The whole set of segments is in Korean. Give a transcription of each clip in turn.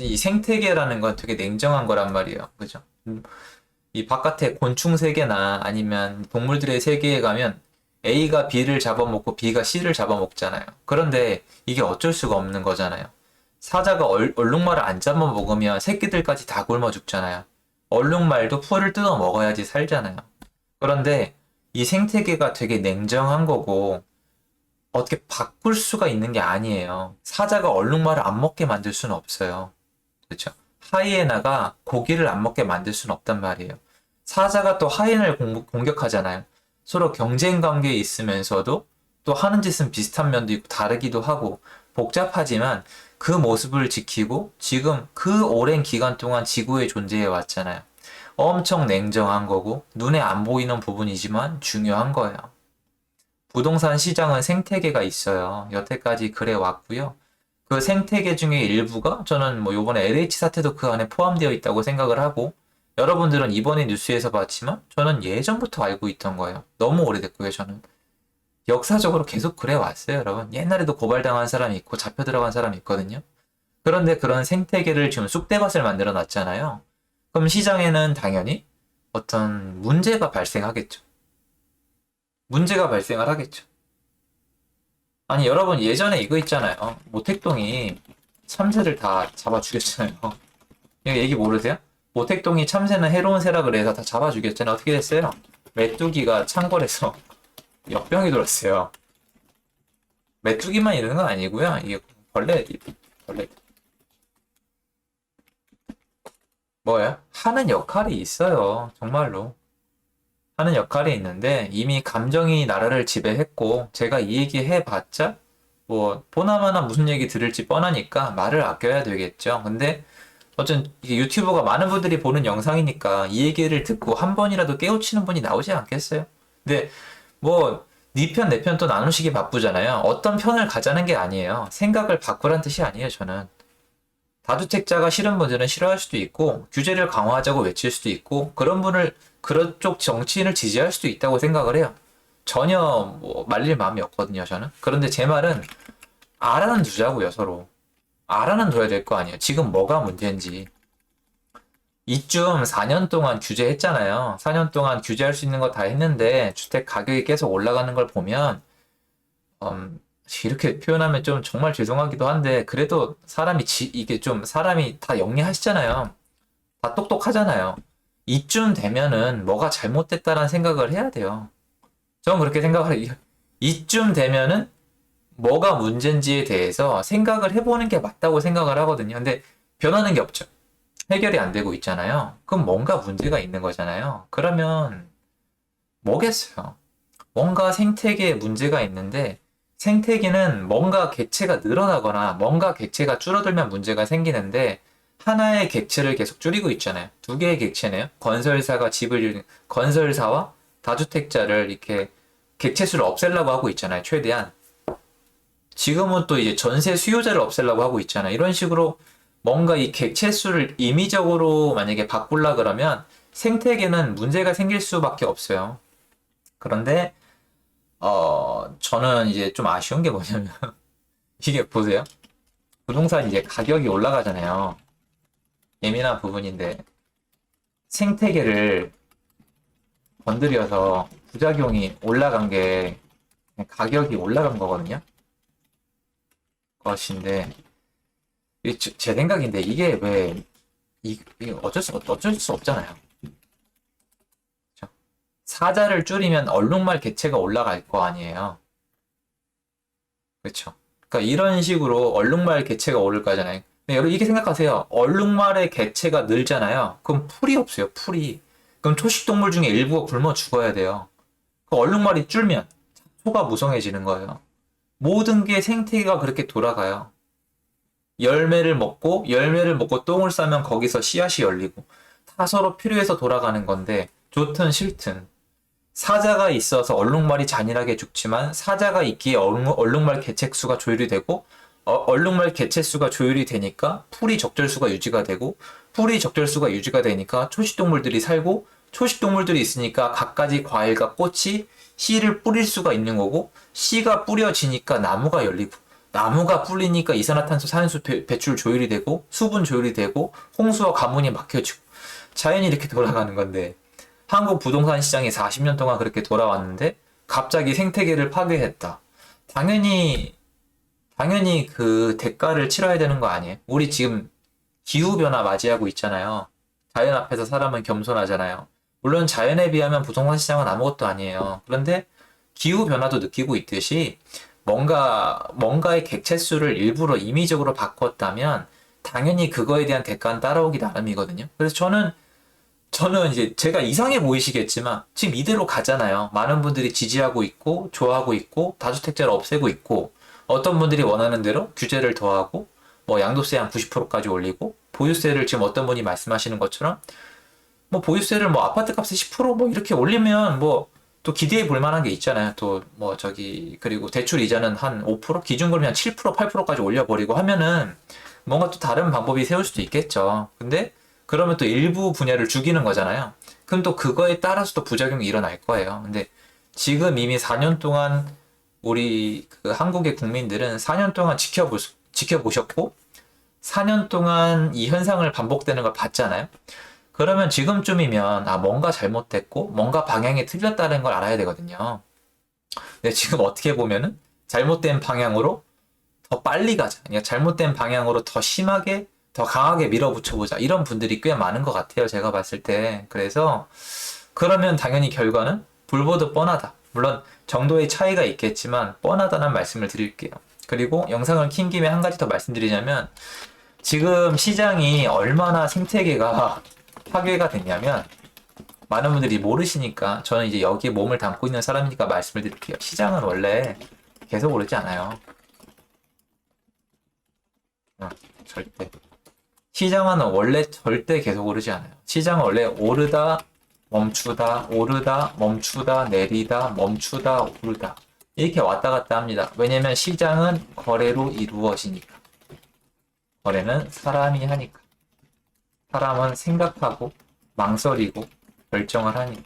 이 생태계라는 건 되게 냉정한 거란 말이에요. 그죠? 이 바깥에 곤충 세계나 아니면 동물들의 세계에 가면 A가 B를 잡아먹고 B가 C를 잡아먹잖아요. 그런데 이게 어쩔 수가 없는 거잖아요. 사자가 얼룩말을 안 잡아먹으면 새끼들까지 다 굶어 죽잖아요. 얼룩말도 풀을 뜯어 먹어야지 살잖아요. 그런데 이 생태계가 되게 냉정한 거고 어떻게 바꿀 수가 있는 게 아니에요. 사자가 얼룩말을 안 먹게 만들 수는 없어요. 그렇죠? 하이에나가 고기를 안 먹게 만들 수는 없단 말이에요. 사자가 또 하이에나를 공격하잖아요. 서로 경쟁 관계에 있으면서도 또 하는 짓은 비슷한 면도 있고 다르기도 하고 복잡하지만 그 모습을 지키고 지금 그 오랜 기간 동안 지구에 존재해 왔잖아요. 엄청 냉정한 거고 눈에 안 보이는 부분이지만 중요한 거예요. 부동산 시장은 생태계가 있어요. 여태까지 그래 왔고요. 그 생태계 중에 일부가 저는 뭐 요번에 LH 사태도 그 안에 포함되어 있다고 생각을 하고 여러분들은 이번에 뉴스에서 봤지만 저는 예전부터 알고 있던 거예요. 너무 오래됐고요, 저는. 역사적으로 계속 그래 왔어요, 여러분. 옛날에도 고발당한 사람이 있고 잡혀 들어간 사람이 있거든요. 그런데 그런 생태계를 지금 쑥대밭을 만들어 놨잖아요. 그럼 시장에는 당연히 어떤 문제가 발생하겠죠. 문제가 발생을 하겠죠. 아니, 여러분 예전에 이거 있잖아요. 모택동이 참새를 다 잡아 죽였잖아요. 이거 얘기 모르세요? 모택동이 참새는 해로운 새라 그래서 다 잡아 죽였잖아요. 어떻게 됐어요? 메뚜기가 창궐해서 역병이 돌았어요. 메뚜기만 이러는 건 아니고요. 이게 벌레 뭐예요? 하는 역할이 있어요. 정말로. 하는 역할이 있는데 이미 감정이 나라를 지배했고 제가 이 얘기 해봤자 뭐 보나마나 무슨 얘기 들을지 뻔하니까 말을 아껴야 되겠죠. 근데 어쨌든 이게 유튜브가 많은 분들이 보는 영상이니까 이 얘기를 듣고 한 번이라도 깨우치는 분이 나오지 않겠어요? 근데 뭐 네 편 내 편 또 나누시기 바쁘잖아요. 어떤 편을 가자는 게 아니에요. 생각을 바꾸란 뜻이 아니에요, 저는. 다주택자가 싫은 분들은 싫어할 수도 있고 규제를 강화하자고 외칠 수도 있고 그런 분을 그런 쪽 정치인을 지지할 수도 있다고 생각을 해요. 전혀 뭐 말릴 마음이 없거든요, 저는. 그런데 제 말은 알아는 두자고요, 서로. 알아는 둬야 될 거 아니에요. 지금 뭐가 문제인지. 이쯤 4년 동안 규제했잖아요. 4년 동안 규제할 수 있는 거 다 했는데 주택 가격이 계속 올라가는 걸 보면 이렇게 표현하면 좀 정말 죄송하기도 한데 그래도 이게 좀 사람이 다 영리하시잖아요. 다 똑똑하잖아요. 이쯤 되면은 뭐가 잘못됐다라는 생각을 해야 돼요. 저는 그렇게 생각을 해요. 이쯤 되면은 뭐가 문제인지에 대해서 생각을 해보는 게 맞다고 생각을 하거든요. 근데 변하는 게 없죠. 해결이 안 되고 있잖아요. 그럼 뭔가 문제가 있는 거잖아요. 그러면 뭐겠어요? 뭔가 생태계에 문제가 있는데 생태계는 뭔가 객체가 늘어나거나 뭔가 객체가 줄어들면 문제가 생기는데 하나의 객체를 계속 줄이고 있잖아요. 두 개의 객체네요. 건설사와 다주택자를 이렇게 객체 수를 없애려고 하고 있잖아요. 최대한. 지금은 또 이제 전세 수요자를 없애려고 하고 있잖아요. 이런 식으로 뭔가 이 객체 수를 임의적으로 만약에 바꾸려 그러면 생태계는 문제가 생길 수밖에 없어요. 그런데 저는 이제 좀 아쉬운 게 뭐냐면 이게 보세요. 부동산 이제 가격이 올라가잖아요. 예민한 부분인데 생태계를 건드려서 부작용이 올라간 게 가격이 올라간 거거든요. 것인데 제 생각인데 이게 왜 이게 어쩔 수 없잖아요. 그렇죠? 사자를 줄이면 얼룩말 개체가 올라갈 거 아니에요. 그렇죠? 그러니까 이런 식으로 얼룩말 개체가 오를 거잖아요. 근데 여러분 이렇게 생각하세요. 얼룩말의 개체가 늘잖아요. 그럼 풀이 없어요. 풀이. 그럼 초식동물 중에 일부가 굶어 죽어야 돼요. 그 얼룩말이 줄면 소가 무성해지는 거예요. 모든 게 생태계가 그렇게 돌아가요. 열매를 먹고 똥을 싸면 거기서 씨앗이 열리고 다 서로 필요해서 돌아가는 건데 좋든 싫든 사자가 있어서 얼룩말이 잔인하게 죽지만 사자가 있기에 얼룩말 개체수가 조율이 되고 얼룩말 개체수가 조율이 되니까 풀이 적절수가 유지가 되고 풀이 적절수가 유지가 되니까 초식동물들이 살고 초식동물들이 있으니까 갖가지 과일과 꽃이 씨를 뿌릴 수가 있는 거고 씨가 뿌려지니까 나무가 열리고 나무가 불리니까 이산화탄소, 산소 배출 조율이 되고 수분 조율이 되고 홍수와 가뭄이 막혀지고 자연이 이렇게 돌아가는 건데 한국 부동산 시장이 40년 동안 그렇게 돌아왔는데 갑자기 생태계를 파괴했다. 당연히 그 대가를 치러야 되는 거 아니에요? 우리 지금 기후변화 맞이하고 있잖아요. 자연 앞에서 사람은 겸손하잖아요. 물론 자연에 비하면 부동산 시장은 아무것도 아니에요. 그런데 기후변화도 느끼고 있듯이 뭔가의 객체수를 일부러 임의적으로 바꿨다면 당연히 그거에 대한 대가는 따라오기 나름이거든요. 그래서 저는 이제 제가 이상해 보이시겠지만 지금 이대로 가잖아요. 많은 분들이 지지하고 있고 좋아하고 있고 다주택자를 없애고 있고 어떤 분들이 원하는 대로 규제를 더하고 뭐 양도세 한 90%까지 올리고 보유세를 지금 어떤 분이 말씀하시는 것처럼 뭐 보유세를 뭐 아파트 값에 10%뭐 이렇게 올리면 뭐 또 기대해 볼 만한 게 있잖아요. 또 뭐 저기 그리고 대출 이자는 한 5% 기준금리 한 7% 8%까지 올려버리고 하면은 뭔가 또 다른 방법이 세울 수도 있겠죠. 근데 그러면 또 일부 분야를 죽이는 거잖아요. 그럼 또 그거에 따라서 또 부작용이 일어날 거예요. 근데 지금 이미 4년 동안 우리 그 한국의 국민들은 4년 동안 지켜보셨고 4년 동안 이 현상을 반복되는 걸 봤잖아요. 그러면 지금쯤이면 뭔가 잘못됐고 뭔가 방향이 틀렸다는 걸 알아야 되거든요. 근데 지금 어떻게 보면은 잘못된 방향으로 더 빨리 가자. 그러니까 잘못된 방향으로 더 심하게 더 강하게 밀어붙여보자. 이런 분들이 꽤 많은 것 같아요. 제가 봤을 때. 그래서 그러면 당연히 결과는 불보듯 뻔하다. 물론 정도의 차이가 있겠지만 뻔하다는 말씀을 드릴게요. 그리고 영상을 킨 김에 한 가지 더 말씀드리자면 지금 시장이 얼마나 생태계가 파괴가 됐냐면 많은 분들이 모르시니까 저는 이제 여기에 몸을 담고 있는 사람이니까 말씀을 드릴게요. 시장은 원래 계속 오르지 않아요. 절대. 시장은 원래 절대 계속 오르지 않아요. 시장은 원래 오르다, 멈추다, 오르다, 멈추다, 내리다, 멈추다, 오르다. 이렇게 왔다 갔다 합니다. 왜냐면 시장은 거래로 이루어지니까. 거래는 사람이 하니까. 사람은 생각하고, 망설이고, 결정을 하니까.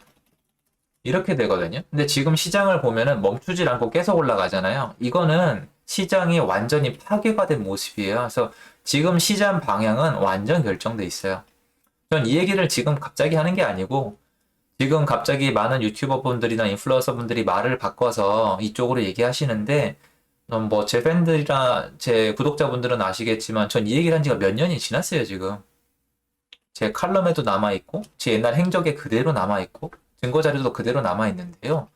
이렇게 되거든요. 근데 지금 시장을 보면은 멈추질 않고 계속 올라가잖아요. 이거는 시장이 완전히 파괴가 된 모습이에요. 그래서 지금 시장 방향은 완전 결정돼 있어요. 전 이 얘기를 지금 갑자기 하는 게 아니고 지금 갑자기 많은 유튜버 분들이나 인플루언서 분들이 말을 바꿔서 이쪽으로 얘기하시는데 뭐 제 팬들이나 제 구독자분들은 아시겠지만 전 이 얘기를 한 지가 몇 년이 지났어요, 지금. 제 칼럼에도 남아있고 제 옛날 행적에 그대로 남아있고 증거 자료도 그대로 남아있는데요.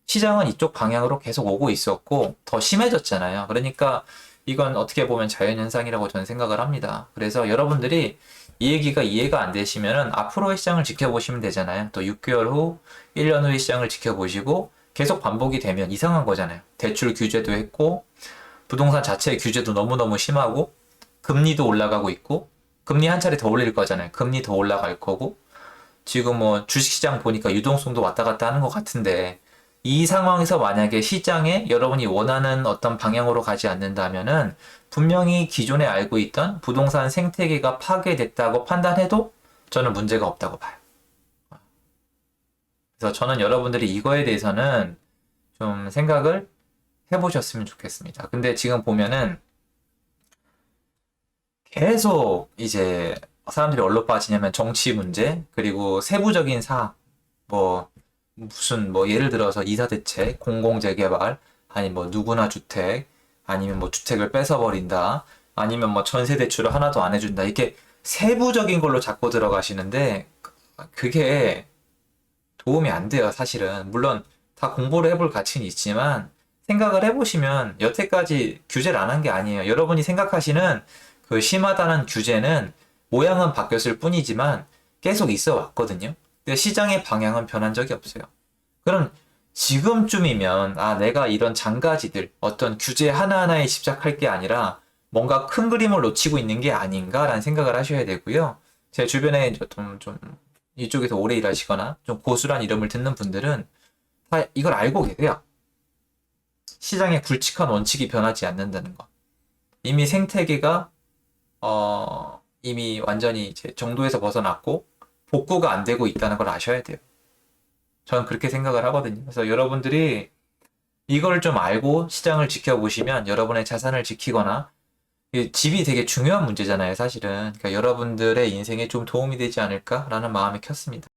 시장은 이쪽 방향으로 계속 오고 있었고 더 심해졌잖아요. 그러니까 이건 어떻게 보면 자연현상이라고 저는 생각을 합니다. 그래서 여러분들이 이 얘기가 이해가 안 되시면은 앞으로의 시장을 지켜보시면 되잖아요. 또 6개월 후, 1년 후의 시장을 지켜보시고 계속 반복이 되면 이상한 거잖아요. 대출 규제도 했고 부동산 자체의 규제도 너무너무 심하고 금리도 올라가고 있고 금리 한 차례 더 올릴 거잖아요. 금리 더 올라갈 거고 지금 뭐 주식시장 보니까 유동성도 왔다 갔다 하는 것 같은데 이 상황에서 만약에 시장에 여러분이 원하는 어떤 방향으로 가지 않는다면은 분명히 기존에 알고 있던 부동산 생태계가 파괴됐다고 판단해도 저는 문제가 없다고 봐요. 그래서 저는 여러분들이 이거에 대해서는 좀 생각을 해보셨으면 좋겠습니다. 근데 지금 보면은 계속 이제 사람들이 어디로 빠지냐면 정치 문제, 그리고 세부적인 사항, 뭐 무슨 뭐 예를 들어서 이사대책, 공공재개발, 아니 뭐 누구나 주택, 아니면 뭐 주택을 뺏어버린다, 아니면 뭐 전세 대출을 하나도 안 해준다. 이렇게 세부적인 걸로 자꾸 들어가시는데 그게 도움이 안 돼요, 사실은. 물론 다 공부를 해볼 가치는 있지만 생각을 해보시면 여태까지 규제를 안 한 게 아니에요. 여러분이 생각하시는 그 심하다는 규제는 모양은 바뀌었을 뿐이지만 계속 있어 왔거든요. 근데 시장의 방향은 변한 적이 없어요. 그럼 지금쯤이면 내가 이런 장가지들 어떤 규제 하나하나에 집착할 게 아니라 뭔가 큰 그림을 놓치고 있는 게 아닌가라는 생각을 하셔야 되고요. 제 주변에 좀 이쪽에서 오래 일하시거나 좀 고수란 이름을 듣는 분들은 다 이걸 알고 계세요. 시장의 굵직한 원칙이 변하지 않는다는 거. 이미 생태계가 이미 완전히 이제 정도에서 벗어났고 복구가 안 되고 있다는 걸 아셔야 돼요. 저는 그렇게 생각을 하거든요. 그래서 여러분들이 이걸 좀 알고 시장을 지켜보시면 여러분의 자산을 지키거나 집이 되게 중요한 문제잖아요, 사실은. 그러니까 여러분들의 인생에 좀 도움이 되지 않을까라는 마음이 켰습니다.